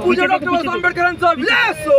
पूज्य डॉक्टर बाबासाहेब आंबेडकरांचा विजय असो,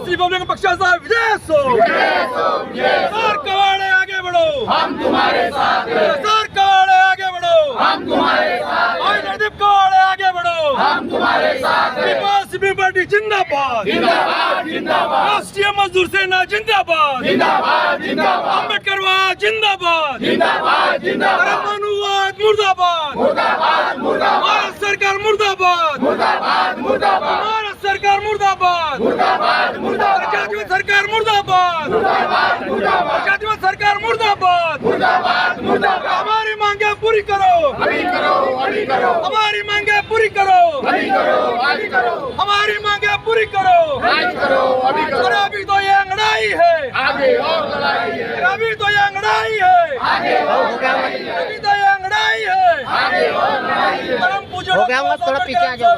रिपब्लिकन पक्षाचा विजय असो। सर कवाड़े आगे बढ़ो, हम तुम्हारे साथ हैं। सर कवाड़े आगे बढ़ो, हम तुम्हारे साथ हैं। रणदीप कवाड़े आगे बढ़ो, हम तुम्हारे साथ हैं। पीपल्स पार्टी जिंदाबाद, जिंदाबाद, जिंदाबाद। राष्ट्रीय मजदूर सेना जिंदाबाद, जिंदाबाद, जिंदाबाद। अम्बेडकरवाद जिंदाबाद, जिंदाबाद, जिंदाबाद। परमाणुवाद मुर्दाबाद, मुर्दाबाद, मुर्दाबाद। भारत सरकार मुर्दाबाद, मुर्दाबाद, मुर्दाबाद। भारत सरकार मुर्दाबाद, मुर्दाबाद, मुर्दाबाद। जातिवाद सरकार मुर्दाबाद, मुर्दाबाद, मुर्दाबाद। जातिवाद सरकार मुर्दाबाद, मुर्दाबाद, मुर्दाबाद। हमारी मांगे पूरी करो, अभी करो, अभी करो। हमारी मांगे पूरी करो, अभी करो, अभी करो। हमारी मांगे पूरी करो, आज करो, अभी करो। अभी तो ये लड़ाई है, आगे और लड़ाई है। अभी तो ये लड़ाई है, आगे और लड़ाई है। अभी तो ये लड़ाई है, आगे और लड़ाई है। परम पूज्य हो गया मत, थोड़ा पीछे आ जाओ।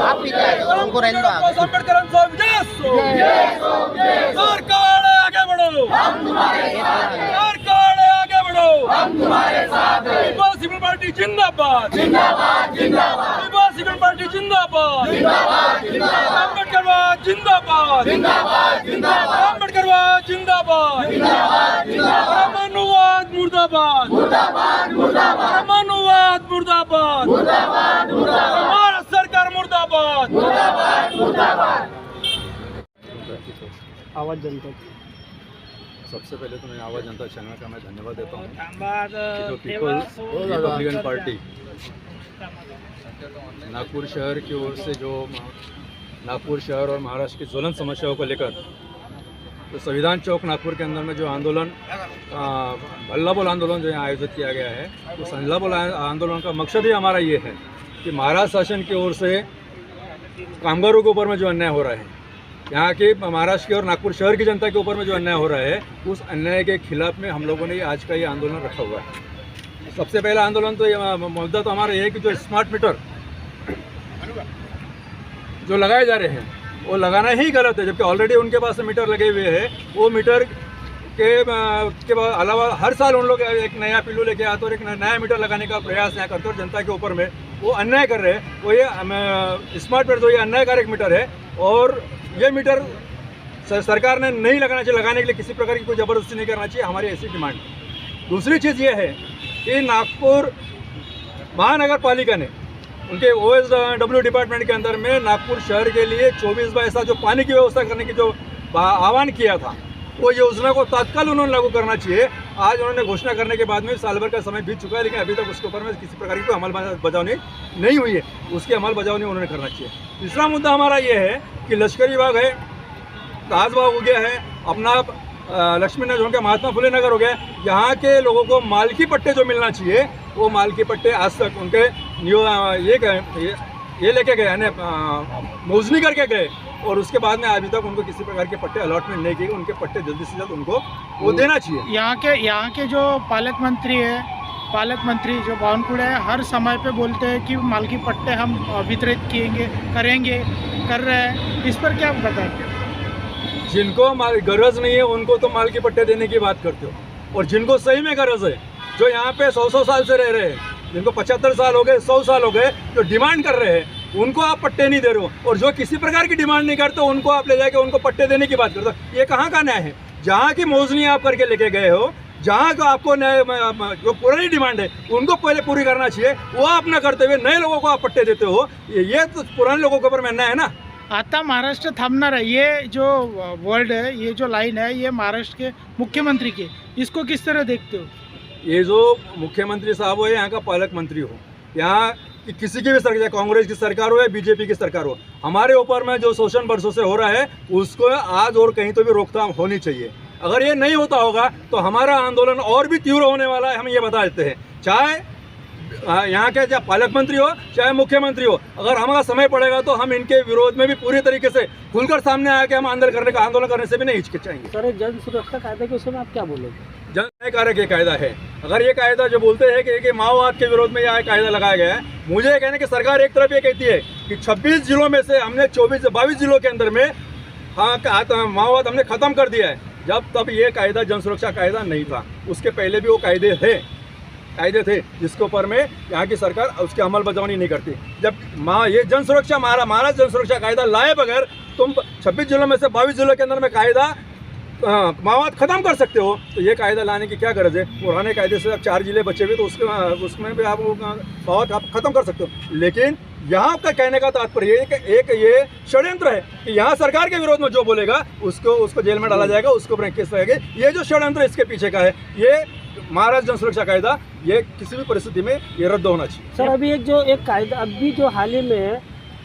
आप पीछे आ जाओ, हमको रहने दो आगे। आंबेडकरांचा विजय असो। सर कवाड़े आगे बढ़ो, हम तुम्हारे साथ हैं। सर कवाड़े आगे बढ़ो, हम तुम्हारे साथ हैं। पीपल्स पार्टी जिंदाबाद, जिंदाबाद, जिंदाबाद। पीपल्स पार्टी जिंदाबाद, जिंदाबाद, जिंदाबाद। अम्बेडकरवाद जिंदाबाद, जिंदाबाद, जिंदाबाद। अम्बेडकरवाद जिंदाबाद, जिंदाबाद, जिंदाबाद। परमाणुवाद मुर्दाबाद, मुर्दाबाद, मुर्दाबाद। परमाणुवाद मुर्दाबाद, मुर्दाबाद, मुर्दाबाद। भारत सरकार मुर्दाबाद, मुर्दाबाद, मुर्दाबाद। आवाज जनता की। सबसे पहले तो मैं आवाज़ जनता चैनल का मैं धन्यवाद देता हूँ कि जो पीपल्स रिपब्लिकन पार्टी नागपुर शहर की ओर से जो नागपुर शहर और महाराष्ट्र की ज्वलंत समस्याओं को लेकर तो संविधान चौक नागपुर के अंदर में जो आंदोलन हल्ला बोल आंदोलन जो यहाँ आयोजित किया गया है, उस हल्ला बोल आंदोलन का मकसद ही हमारा ये है कि महाराष्ट्र शासन की ओर से कामगारों के ऊपर में जो अन्याय हो रहा है, यहाँ के महाराष्ट्र की और नागपुर शहर की जनता के ऊपर में जो अन्याय हो रहा है, उस अन्याय के खिलाफ में हम लोगों ने आज का ये आंदोलन रखा हुआ है। सबसे पहला आंदोलन तो ये मुद्दा तो हमारा ये है कि जो स्मार्ट मीटर जो लगाए जा रहे हैं वो लगाना ही गलत है, जबकि ऑलरेडी उनके पास मीटर लगे हुए हैं। वो मीटर के अलावा हर साल उन लोग एक नया पिल्लू लेके आते और एक नया मीटर लगाने का प्रयास यहाँ करते और जनता के ऊपर में वो अन्याय कर रहे हैं। वो ये स्मार्ट मीटर जो ये अन्यायकारक मीटर है और ये मीटर सरकार ने नहीं लगाना चाहिए। लगाने के लिए किसी प्रकार की कोई ज़बरदस्ती नहीं करना चाहिए, हमारी ऐसी डिमांड। दूसरी चीज़ ये है कि नागपुर महानगर पालिका ने उनके OSW डिपार्टमेंट के अंदर में नागपुर शहर के लिए 24/7 जो पानी की व्यवस्था करने की जो आह्वान किया था, वो योजना को तत्काल उन्होंने लागू करना चाहिए। आज उन्होंने घोषणा करने के बाद में साल भर का समय बीत चुका है, लेकिन अभी तक उसके ऊपर में किसी प्रकार की कोई अमल बजावनी नहीं हुई है। उसकी अमल बजावनी उन्होंने करना चाहिए। तीसरा मुद्दा हमारा ये है कि लश्करी बाग है, ताजबाग हो गया है, अपना लक्ष्मी नगर हो गया, महात्मा फुले नगर हो गया, यहाँ के लोगों को मालकी पट्टे जो मिलना चाहिए वो मालकी पट्टे आज तक उनके ये लेके गए, यानी मोजनी करके गए और उसके बाद में अभी तक उनको किसी प्रकार के पट्टे अलॉटमेंट नहीं किए। उनके पट्टे जल्दी से जल्द उनको वो देना चाहिए। यहाँ के जो पालक मंत्री जो बावनकुड़े है, हर समय पे बोलते हैं कि मालकी पट्टे हम वितरित कर रहे हैं। इस पर क्या बताते हो? जिनको गरज नहीं है उनको तो मालकी पट्टे देने की बात करते हो, और जिनको सही में गरज है, जो यहाँ पे 100 साल से रह रहे हैं, जिनको 75 साल हो गए, 100 साल हो गए, जो डिमांड कर रहे हैं, उनको आप पट्टे नहीं दे रहे हो। और जो किसी प्रकार की डिमांड नहीं करते उनको आप ले जाके उनको पट्टे देने की बात करते हो। ये कहाँ का न्याय है? जहाँ की मोजनी आप करके लेके गए हो, जहाँ का आपको न्याय जो पुरानी डिमांड है उनको पहले पूरी करना चाहिए, वो आप ना करते हुए नए लोगों को आप पट्टे देते हो। ये तो पुराने लोगों के ऊपर में अन्याय है ना। आता महाराष्ट्र थांबणार है, ये जो वर्ड है, ये जो लाइन है, ये महाराष्ट्र के मुख्यमंत्री की, इसको किस तरह देखते हो? ये जो मुख्यमंत्री साहब हो, यहाँ का पालक मंत्री हो, यहाँ किसी की भी सरकार, कांग्रेस की सरकार हो या बीजेपी की सरकार हो, हमारे ऊपर में जो शोषण बरसों से हो रहा है उसको आज और कहीं तो भी रोकथाम होनी चाहिए। अगर ये नहीं होता होगा तो हमारा आंदोलन और भी तीव्र होने वाला है, हम ये बता देते हैं। चाहे यहाँ के चाहे पालक मंत्री हो चाहे मुख्यमंत्री हो, अगर हमारा समय पड़ेगा तो हम इनके विरोध में भी पूरी तरीके से खुलकर सामने आके हम आंदोलन करने से भी नहीं हिचकिचाएंगे। सर, जन सुरक्षा कायदे के उसमें आप क्या बोलोगे? जन न्यायकारक ये कायदा है। अगर ये कायदा जो बोलते हैं कि माओवाद के विरोध में यह कायदा लगाया गया है, मुझे ये कहना है कि सरकार एक तरफ ये कहती है कि 26 जिलों में से हमने 22 जिलों के अंदर में माओवाद हमने खत्म कर दिया है, जब तब ये कायदा जन सुरक्षा कायदा नहीं था, उसके पहले भी वो कायदे हैं। कायदे थे जिसके ऊपर में यहाँ की सरकार उसकी अमलबजावनी नहीं करती। जब ये जन सुरक्षा महाराज जन सुरक्षा कायदा लाए बगैर तुम 26 जिलों में से 22 जिलों के अंदर में कायदा माओवाद खत्म कर सकते हो, तो ये कायदा लाने की क्या गरज है? पुराने कायदे से अब 4 जिले बचे हुए तो उसमें भी आप माओवाद आप खत्म कर सकते हो। लेकिन यहाँ का कहने का तात्पर्य है कि एक ये षड्यंत्र है कि यहाँ सरकार के विरोध में जो बोलेगा उसको जेल में डाला जाएगा, उसके ऊपर केस लगेगा। ये जो षड्यंत्र इसके पीछे का है, ये महाराज जन सुरक्षा कायदा ये किसी भी परिस्थिति में ये रद्द होना चाहिए। सर अभी एक कायदा अभी जो हाल ही में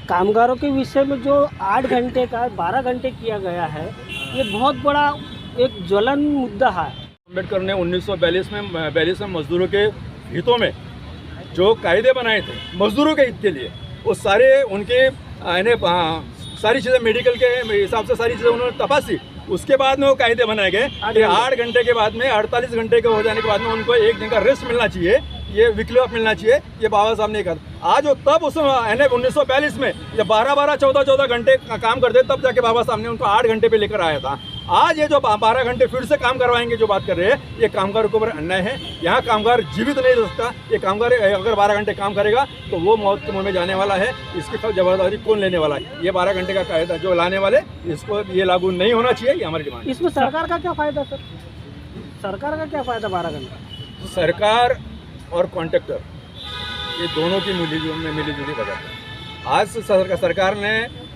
कामगारों के विषय में जो 8 घंटे का 12 घंटे किया गया है, ये बहुत बड़ा एक ज्वलन मुद्दा है। अम्बेडकर ने 1942 में मजदूरों के हितों में जो कायदे बनाए थे मजदूरों के हित के लिए, वो सारे उनके सारी चीज़ें मेडिकल के हिसाब से सारी चीज़ें उन्होंने तपासी। उसके बाद में वो कायदे बनाए गए कि 8 घंटे के बाद में 48 घंटे के हो जाने के बाद में उनको 1 दिन का रेस्ट मिलना चाहिए, ये वीकली ऑफ मिलना चाहिए। ये बाबा साहब ने कहा। आज वो तब उस 1942 में जब 12-12, 14-14 घंटे काम करते तब जाके बाबा साहब ने उनको 8 घंटे पे लेकर आया था। आज ये जो 12 घंटे फिर से काम करवाएंगे जो बात कर रहे हैं, ये कामगारों के ऊपर अन्याय है। यहाँ कामगार जीवित नहीं रह सकता। ये कामगार अगर 12 घंटे काम करेगा तो वो मौत के मुंह में जाने वाला है। इसकी जवाबदारी कौन लेने वाला है? ये 12 घंटे का कायदा जो लाने वाले, इसको ये लागू नहीं होना चाहिए, ये हमारी डिमांड। इसमें सरकार का क्या फायदा सर? सरकार का क्या फायदा 12 घंटे? सरकार और कॉन्ट्रैक्टर ये दोनों की मिलीजुली वजह है। आज सरकार ने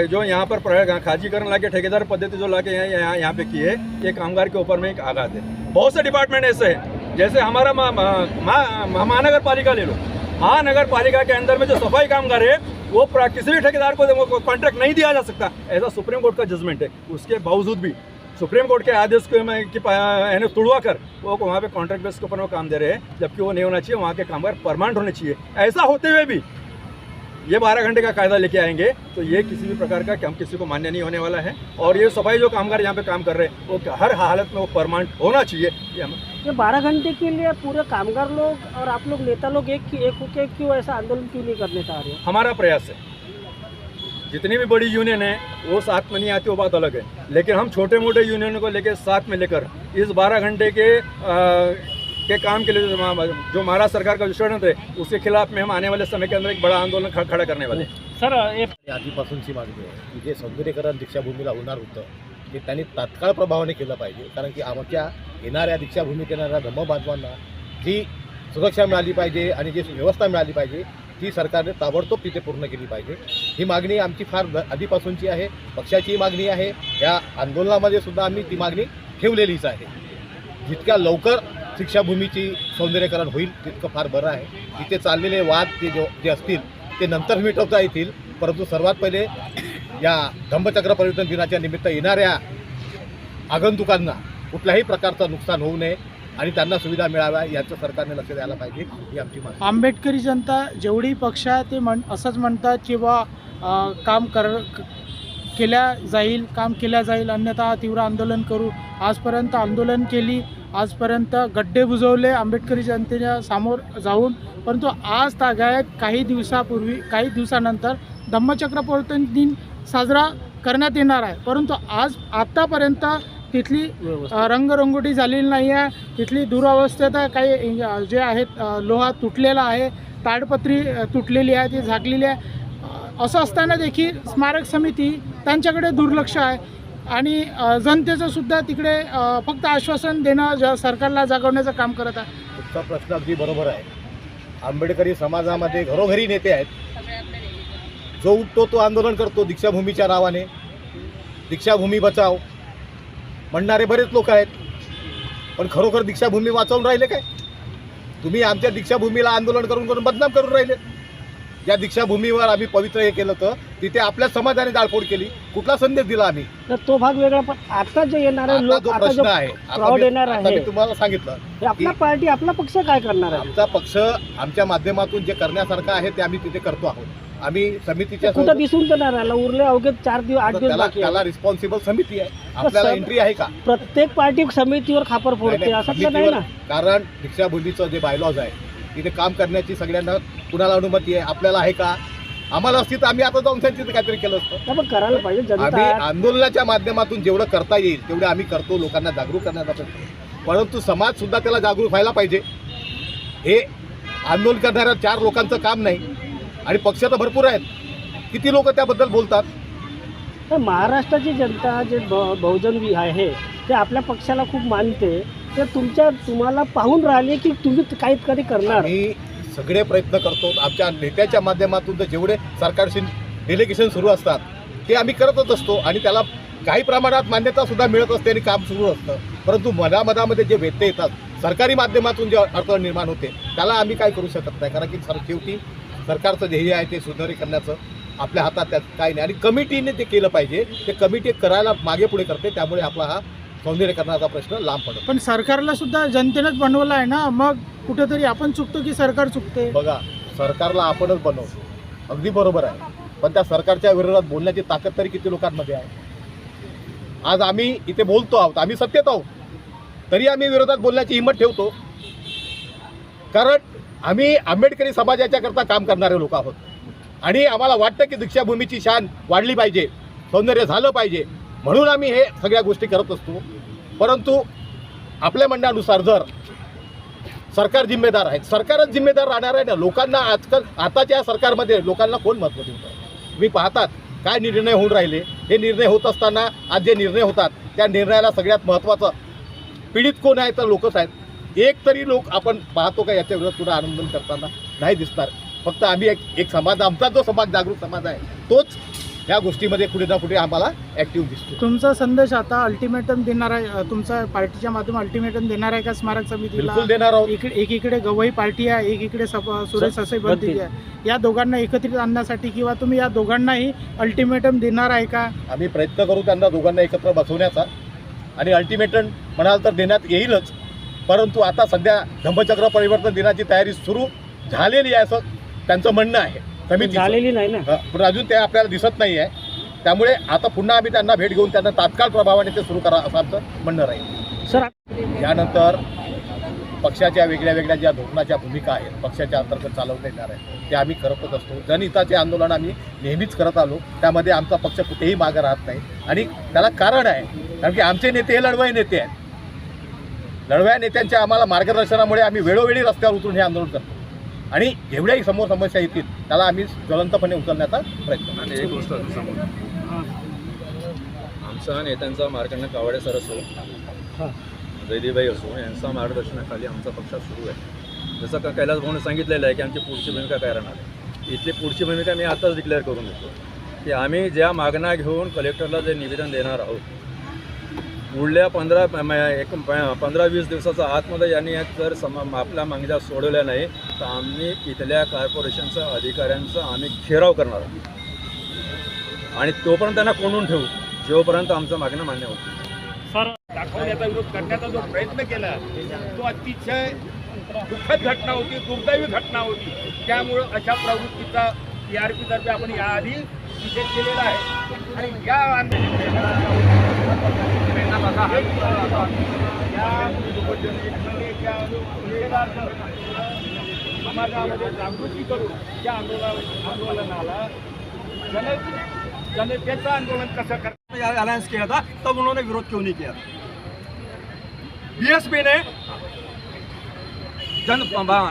जो यहाँ पर खाजीकरण लाके ठेकेदार पद्धति जो लाके यहाँ पे की है, ये कामगार के ऊपर में एक आघात है। बहुत से डिपार्टमेंट ऐसे हैं, जैसे हमारा महानगर पालिका ले लो। महानगर पालिका के अंदर में जो सफाई कामगार है वो किसी भी ठेकेदार को कॉन्ट्रैक्ट नहीं दिया जा सकता, ऐसा सुप्रीम कोर्ट का जजमेंट है। उसके बावजूद भी सुप्रीम कोर्ट के आदेश को तुड़वा कर वो वहाँ पे कॉन्ट्रैक्ट बेस के ऊपर वो काम दे रहे हैं, जबकि वो नहीं होना चाहिए। वहाँ के कामगार परमानेंट होने चाहिए। ऐसा होते हुए भी ये 12 घंटे का कायदा लेके आएंगे तो ये किसी भी प्रकार का हम किसी को मान्य नहीं होने वाला है। और ये सफाई जो कामगार यहाँ पे काम कर रहे हैं वो हर हालत में वो परमानेंट होना चाहिए। ये 12 घंटे के लिए पूरे कामगार लोग और आप लोग नेता लोग एक होकर क्यों ऐसा आंदोलन क्यों नहीं करने चाह रहे? हमारा प्रयास है, जितनी भी बड़ी यूनियन है वो साथ में नहीं आती, वो बात अलग है। लेकिन हम छोटे मोटे यूनियनों को लेकर साथ में लेकर इस 12 घंटे के काम के लिए जो महाराष्ट्र सरकार का जो षड्यंत्र है उसके खिलाफ में हम आने वाले समय के अंदर एक बड़ा आंदोलन खड़ा करने वाले। सर आधीपासूनची मागणी आहे की जे सौंदर्यीकरण दीक्षाभूमीला होणार होतं ते त्यांनी तात्काळ प्रभावाने केलं पाहिजे, कारण की आमच्या येणाऱ्या दीक्षाभूमीत येणाऱ्या धम्मबांधवांना जी सुरक्षा मिळाली पाहिजे आणि जी व्यवस्था मिळाली पाहिजे ती सरकारने ताबडतोब तिथे पूर्ण केली पाहिजे। ही मागणी आमची फार आधीपासूनची आहे, पक्षाची मागणी आहे। या आंदोलनामध्ये सुद्धा आम्ही ती मागणी ठेवलेलीच आहे। जितक्या लवकर शिक्षाभूमीची सौंदर्यीकरण होईल तितकं फार बरं आहे। तिथे चाललेले वाद जे असतील ते नंतर मिटवता येतील, परंतु सर्वात पहिले या धम्मचक्र पर्यटन दिनाच्या निमित्त येणाऱ्या आगंतुकांना कुठल्याही प्रकारचं नुकसान होऊ नये आणि त्यांना सुविधा मिळाव्या याचं सरकारने लक्ष द्यायला पाहिजे, ही आमची मागणी। आंबेडकरी जनता जेवढी पक्ष आहे ते असंच म्हणतात किंवा काम केल्या जाईल अन्यथा तीव्र आंदोलन करू। आजपर्यंत आंदोलन केली, आजपर्यंत गड्डे बुजवले आंबेडकरी जनतेच्या समोर जाऊन, परंतु आज तागायत काही दिवसानंतर धम्मचक्र प्रवर्तन दिन साजरा करण्यात येणार आहे, परंतु आतापर्यंत तिथली रंगरंगोटी झालेली नाही आहे। तिथली दुरावस्थेत काही जे आहेत लोहा तुटलेला आहे, ताडपत्री तुटलेली आहे, ती झाकलेली आहे। असं असताना देखील स्मारक समिती त्यांच्याकडे दुर्लक्ष आहे आणि जनतेचं सुद्धा तिकडे फक्त आश्वासन देणं सरकारला जागवण्याचं काम करत आहे। तुमचा प्रश्न अगदी बरोबर आहे। आंबेडकरी समाजामध्ये घरोघरी नेते आहेत, जो उठतो तो आंदोलन करतो दीक्षाभूमीच्या नावाने। दीक्षाभूमी बचाव म्हणणारे बरेच लोक आहेत, पण खरोखर दीक्षाभूमी वाचवून राहिले काय? तुम्ही आमच्या दीक्षाभूमीला आंदोलन करून बदनाम करून राहिले। ज्या दीक्षाभूमीवर आम्ही पवित्र हे केलं होतं तिथे आपल्या समाजाने जाळपोळ केली, कुठला संदेश दिला आम्ही? तर तो भाग वेगळा, पण आता जे येणारे लोक जो प्रश्न आहे क्राउड येणार आता आहे, मी तुम्हाला सांगितलं हे आपला पार्टी आपला पक्ष काय करणार आहे? आमचा पक्ष आमच्या माध्यमातून जे करण्यासारखं आहे ते आम्ही तिथे करतो आहोत। आम्ही समितीच्या कुठं दिसून तर नाही राहिला, उरले अवघे 8 दिवस बाकी त्याला रिस्पॉन्सिबल समिती आहे, आपल्याला एंट्री आहे का? प्रत्येक पार्टी समितीवर खापर फोडते असं तर नाही ना। कारण दीक्षाभूमीचं जे बायलॉज आहे तिथे काम करण्याची सगळ्यांना कुणाला अनुमती आहे? आपल्याला आहे का? आम्हाला असती तर आम्ही आता जाऊन त्यांची काहीतरी केलं असतं। पण करायला पाहिजे जनता। आम्ही आंदोलनाच्या माध्यमातून जेवढं करता येईल तेवढं आम्ही करतो, लोकांना जागरूक करण्याचा प्रयत्न, परंतु समाज सुद्धा त्याला जागरूक व्हायला पाहिजे। हे आंदोलन करणाऱ्या 4 लोकांचं काम नाही आणि पक्ष तर भरपूर आहेत. किती लोक त्याबद्दल बोलतात. तर महाराष्ट्राची जनता जे बहुजन आहे ते आपल्या पक्षाला खूप मानते. ते तुम्हाला पाहून राहिले की तुम्ही काहीतरी करणार. आम्ही सगळे प्रयत्न करतो. आमच्या नेत्याच्या माध्यमातून जेवढे सरकारशी डेलिगेशन सुरू असतात ते आम्ही करतच असतो आणि त्याला काही प्रमाणात मान्यतासुद्धा मिळत असते आणि काम सुरू असतं. परंतु मधामध्ये जे व्यत्यय येतात सरकारी माध्यमातून जे अडथळा निर्माण होते त्याला आम्ही काय करू शकत नाही. कारण की शेवटी सरकारचं ध्येय आहे ते सुधारीकरणाचं. आपल्या हातात त्यात काही नाही आणि कमिटीने ते केलं पाहिजे. ते कमिटी करायला मागे पुढे करते त्यामुळे आपला हा सौंदर्यीकरणाचा प्रश्न लांब पडतो. पण सरकारला सुद्धा जनतेनंच बनवलं आहे ना, मग कुठेतरी आपण चुकतो की सरकार चुकते. बघा, सरकारला आपणच बनवतो, अगदी बरोबर आहे. पण त्या सरकारच्या विरोधात बोलण्याची ताकद तरी किती लोकांमध्ये आहे. आज आम्ही इथे बोलतो आहोत, आम्ही सत्तेत आहोत, तरी आम्ही विरोधात बोलण्याची हिंमत ठेवतो. कारण आम्ही आंबेडकरी समाजाच्या करता काम करणारे लोक आहोत आणि आम्हाला वाटतं की दीक्षाभूमीची शान वाढली पाहिजे, सौंदर्य झालं पाहिजे, म्हणून आम्ही हे सगळ्या गोष्टी करत असतो. परंतु आपल्या म्हणण्यानुसार जर सरकार जिम्मेदार आहे, सरकारच जिम्मेदार राहणार आहे ना. लोकांना आजकाल आताच्या सरकारमध्ये लोकांना कोण महत्त्व देतं. तुम्ही पाहतात काय निर्णय होऊन राहिले. हे निर्णय होत असताना आज जे निर्णय होतात त्या निर्णयाला सगळ्यात महत्त्वाचं पीडित कोण आहे तर लोकच आहेत. एक तरी लोक आपण पाहतो का याच्या विरोधात पुढे आंदोलन करताना नाही दिसणार. फक्त आम्ही एक समाज, आमचा जो समाज जागृत समाज आहे तोच या गोष्टीमध्ये कुठे ना कुठे आम्हाला ॲक्टिव्ह दिसतो. तुमचा संदेश आता अल्टिमेटम देणार आहे, तुमचा पार्टीच्या माध्यमातून अल्टिमेटम देणार आहे का स्मारक समितीला? बिलकुल देणार आहोत. एकीकडे गवई पार्टी आहे, एकीकडे सुरेश ससे बनती आहे. या दोघांना एकत्रित आणण्यासाठी किंवा तुम्ही या दोघांनाही अल्टिमेटम देणार आहे का? आम्ही प्रयत्न करू त्यांना दोघांना एकत्र बसवण्याचा आणि अल्टिमेटम म्हणाल तर देण्यात येईलच. परंतु आता सध्या धम्मचक्र परिवर्तन दिनाची तयारी सुरू झालेली आहे असं त्यांचं म्हणणं आहे. समिती झालेली नाही ना, पण अजून ते आपल्याला दिसत नाही आहे. त्यामुळे आता पुन्हा आम्ही त्यांना भेट घेऊन त्यांना तात्काळ प्रभावाने ते सुरू करा असं आमचं म्हणणं राहील. सर. यानंतर पक्षाच्या वेगळ्या वेगळ्या ज्या धोरणाच्या भूमिका आहेत पक्षाच्या अंतर्गत चालवता येणार आहे ते आम्ही करतच असतो. जनहिताचे आंदोलन आम्ही नेहमीच करत आलो. त्यामध्ये आमचा पक्ष कुठेही मागं राहत नाही आणि त्याला कारण आहे. कारण की आमचे नेते हे लढवय नेते आहेत. लढवया नेत्यांच्या आम्हाला मार्गदर्शनामुळे आम्ही वेळोवेळी रस्त्यावर उतरून हे आंदोलन करतो आणि जेवढ्याही समोर समस्या येतील त्याला आम्ही ज्वलंतपणे उचलण्याचा प्रयत्न. आणि एक गोष्ट अजून सांगू, आमचा नेत्यांचा मार्कंड कावडे सर असो, जयदेवभाई असो, यांच्या मार्गदर्शनाखाली आमचा पक्ष सुरू आहे. जसं का कैलास भाऊने सांगितलेलं आहे की आमची पुढची भूमिका काय राहणार आहे. इथली पुढची भूमिका मी आताच डिक्लेअर करून देतो की आम्ही ज्या मागण्या घेऊन कलेक्टरला जे निवेदन देणार आहोत पुढल्या 15-20 दिवसाच्या आतमध्ये यांनी जर आपल्या मागण्या सोडवल्या नाही तर आम्ही इथल्या कॉर्पोरेशनच्या अधिकाऱ्यांचा आम्ही घेराव करणार आहोत आणि तोपर्यंत त्यांना कोंडून ठेवू जोपर्यंत आमचं मागणं मान्य होतं. दाखवण्याचा विरोध करण्याचा जो प्रयत्न केला तो अतिशय दुःखद घटना होती, दुर्दैवी घटना होती. त्यामुळं अशा प्रवृत्तीचा TRP तर्फे आपण याआधी निषेध केलेला आहे आणि समाजामध्ये जागृती करून त्या आंदोलनाला जनतेचं आंदोलन कसं करता अलायंस किया था तब उन्होंने विरोध क्यों नहीं किया? BSP ने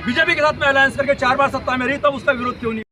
बीजेपी के साथ में अलायंस करके 4 बार सत्ता में रही तब उसका विरोध क्यों नहीं?